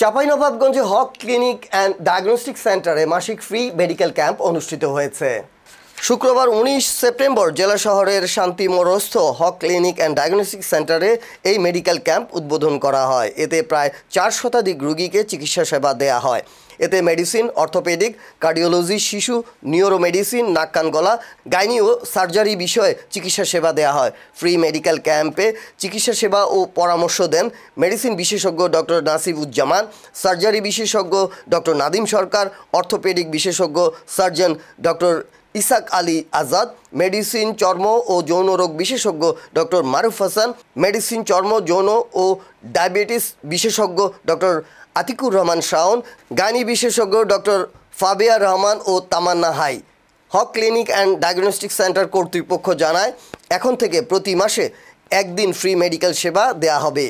চাঁপাইনবাবগঞ্জে Haque clinic and diagnostic সেন্টারে মাসিক free medical camp অনুষ্ঠিত হয়েছে। শুক্রবার 19 সেপ্টেম্বর জেলা শহরের শান্তি মোড়স্থ হক ক্লিনিক অ্যান্ড ডায়াগনস্টিক সেন্টারে এই মেডিকেল ক্যাম্প উদ্বোধন করা হয়। এতে প্রায় 4 শতাধিক রোগীকে চিকিৎসা সেবা দেয়া হয়। এতে মেডিসিন, অর্থোপেডিক, কার্ডিওলজি, শিশু, নিউরো মেডিসিন, নাক কান গলা, গাইনি ও সার্জারি বিষয়ে চিকিৎসা সেবা দেওয়া হয়। ফ্রি মেডিকেল ক্যাম্পে চিকিৎসা সেবা ও পরামর্শ দেন মেডিসিন বিশেষজ্ঞ ডক্টর নাসিবুজ্জামান, সার্জারি বিশেষজ্ঞ ডক্টর নাদিম সরকার, অর্থোপেডিক বিশেষজ্ঞ surgeon doctor Isaq Ali Azad, medicine, চর্ম ও যৌন রোগ বিশেষজ্ঞ ডক্টর মারুফ হাসান, মেডিসিন, চর্ম, যৌন ও ডায়াবেটিস বিশেষজ্ঞ ডক্টর আতিকুর রহমান শাওন, গাইনি বিশেষজ্ঞ ডক্টর ফাবিয়া রহমান ও Tamanna Hai. Haque clinic and diagnostic centre কর্তৃপক্ষ জানায়, এখন থেকে প্রতি মাসে একদিন ফ্রি মেডিকেল সেবা দেয়া হবে।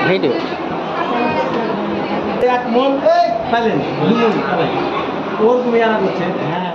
ভিডিও এক মন পাইলেন 2 মন ওর তুমি আনা করছে। হ্যাঁ